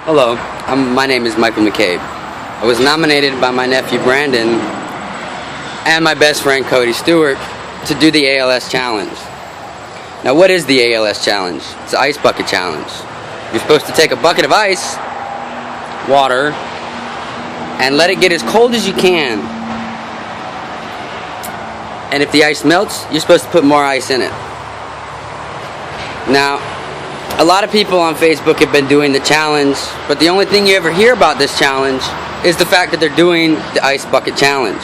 Hello, my name is Michael McCabe. I was nominated by my nephew Brandon and my best friend Cody Stewart to do the ALS challenge. Now, what is the ALS challenge? It's the ice bucket challenge. You're supposed to take a bucket of ice, water, and let it get as cold as you can. And if the ice melts, you're supposed to put more ice in it. Now, a lot of people on Facebook have been doing the challenge, but the only thing you ever hear about this challenge is the fact that they're doing the ice bucket challenge.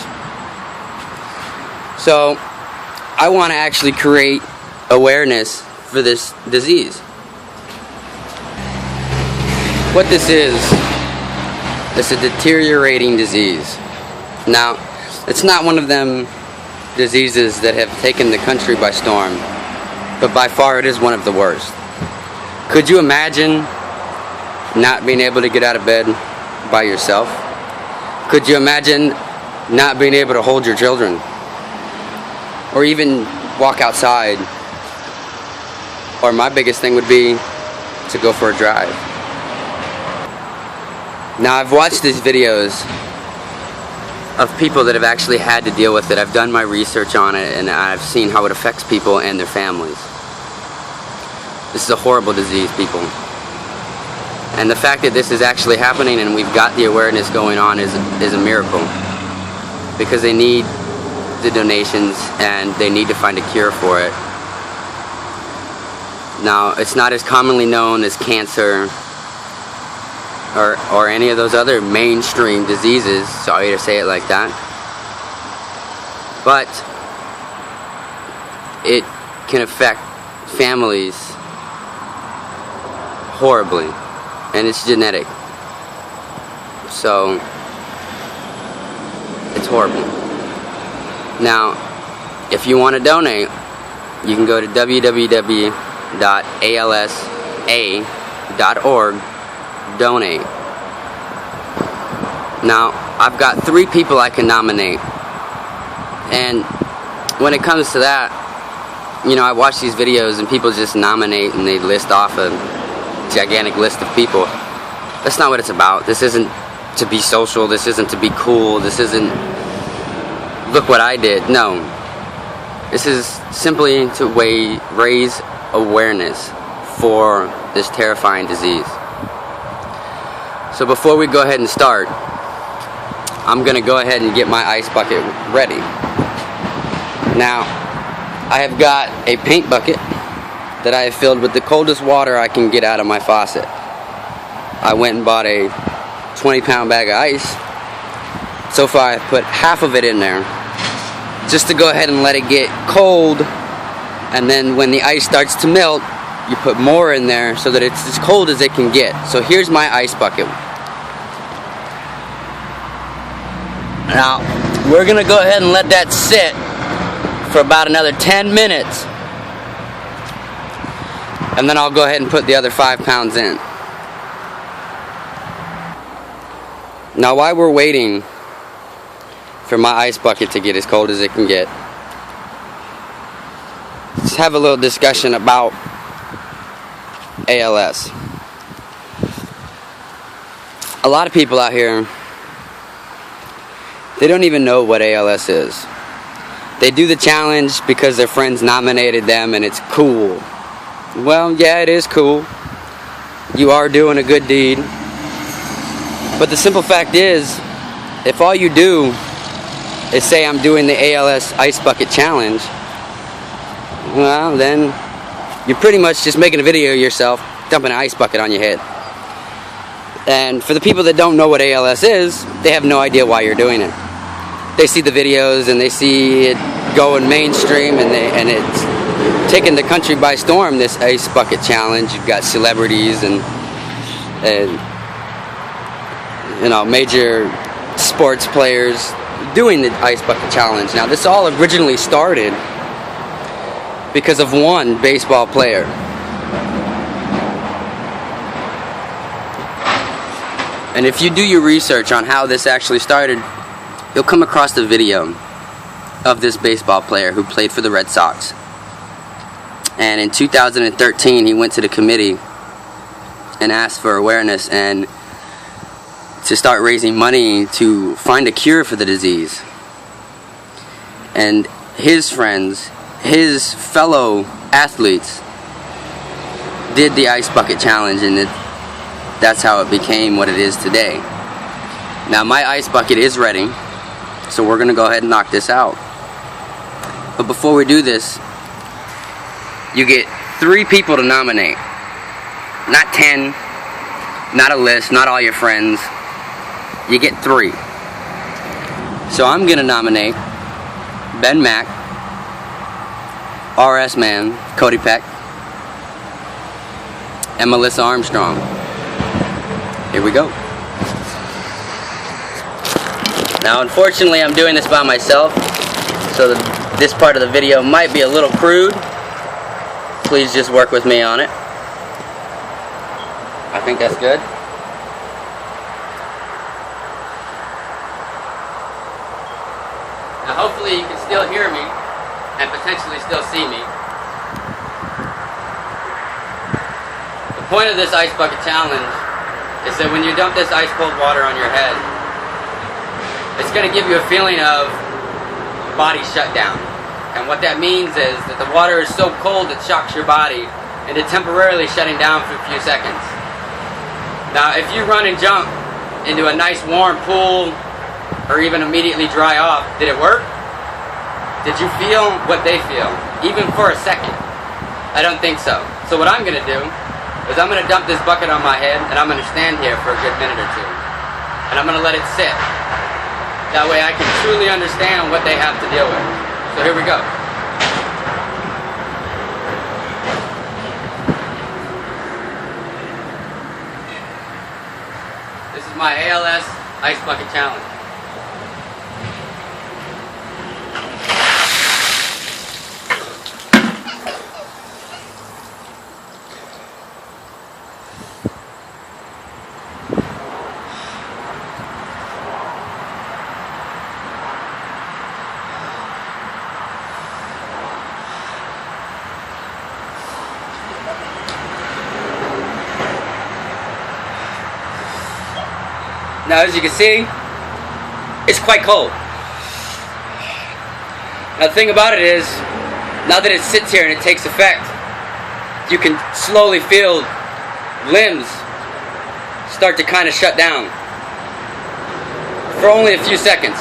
So, I want to actually create awareness for this disease. What this is, it's a deteriorating disease. Now, it's not one of them diseases that have taken the country by storm, but by far it is one of the worst. Could you imagine not being able to get out of bed by yourself? Could you imagine not being able to hold your children? Or even walk outside? Or my biggest thing would be to go for a drive. Now, I've watched these videos of people that have actually had to deal with it. I've done my research on it, and I've seen how it affects people and their families. This is a horrible disease, people. And the fact that this is actually happening and we've got the awareness going on is a miracle. Because they need the donations and they need to find a cure for it. Now, it's not as commonly known as cancer or any of those other mainstream diseases, sorry to say it like that. But it can affect families horribly, and it's genetic, so it's horrible. Now, if you want to donate, you can go to www.alsa.org, donate. Now, I've got 3 people I can nominate, and when it comes to that, you know, I watch these videos and people just nominate and they list off a gigantic list of people. That's not what it's about. This isn't to be social, this isn't to be cool, this isn't look what I did. No, this is simply to raise awareness for this terrifying disease. So before we go ahead and start, I'm gonna go ahead and get my ice bucket ready. Now, I have got a paint bucket that I have filled with the coldest water I can get out of my faucet. I went and bought a 20-pound bag of ice. So far I've put half of it in there just to go ahead and let it get cold, and then when the ice starts to melt, you put more in there so that it's as cold as it can get. So here's my ice bucket. Now, we're gonna go ahead and let that sit for about another 10 minutes. And then I'll go ahead and put the other 5 pounds in. Now, while we're waiting for my ice bucket to get as cold as it can get, let's have a little discussion about ALS. A lot of people out here, they don't even know what ALS is. They do the challenge because their friends nominated them and it's cool. Well, yeah, it is cool. You are doing a good deed. But the simple fact is, if all you do is say I'm doing the ALS Ice Bucket Challenge, well, then you're pretty much just making a video of yourself dumping an ice bucket on your head. And for the people that don't know what ALS is, they have no idea why you're doing it. They see the videos and they see it going mainstream and it's taking the country by storm, this ice bucket challenge. You've got celebrities and you know, major sports players doing the ice bucket challenge. Now, this all originally started because of one baseball player. And if you do your research on how this actually started, you'll come across the video of this baseball player who played for the Red Sox. And in 2013, he went to the committee and ask for awareness and to start raising money to find a cure for the disease. And his friends, his fellow athletes, did the ice bucket challenge, and that's how it became what it is today. Now my ice bucket is ready, so we're gonna go ahead and knock this out. But before we do this, you get 3 people to nominate. Not 10, not a list, not all your friends. You get 3. So I'm gonna nominate Ben Mack, RS Man, Cody Peck, and Melissa Armstrong. Here we go. Now unfortunately I'm doing this by myself, so this part of the video might be a little crude. Please just work with me on it. I think that's good. Now hopefully you can still hear me and potentially still see me. The point of this ice bucket challenge is that when you dump this ice cold water on your head, it's going to give you a feeling of body shutdown. And what that means is that the water is so cold it shocks your body into temporarily shutting down for a few seconds. Now if you run and jump into a nice warm pool or even immediately dry off, did it work? Did you feel what they feel? Even for a second? I don't think so. So what I'm going to do is I'm going to dump this bucket on my head and I'm going to stand here for a good minute or 2. And I'm going to let it sit. That way I can truly understand what they have to deal with. So here we go. This is my ALS Ice Bucket Challenge. Now as you can see, it's quite cold. Now the thing about it is, now that it sits here and it takes effect, you can slowly feel limbs start to kind of shut down for only a few seconds.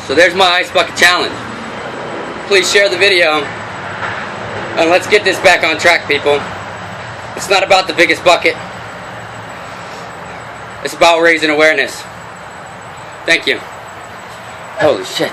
So there's my ice bucket challenge. Please share the video. And let's get this back on track, people. It's not about the biggest bucket. It's about raising awareness. Thank you. Holy shit.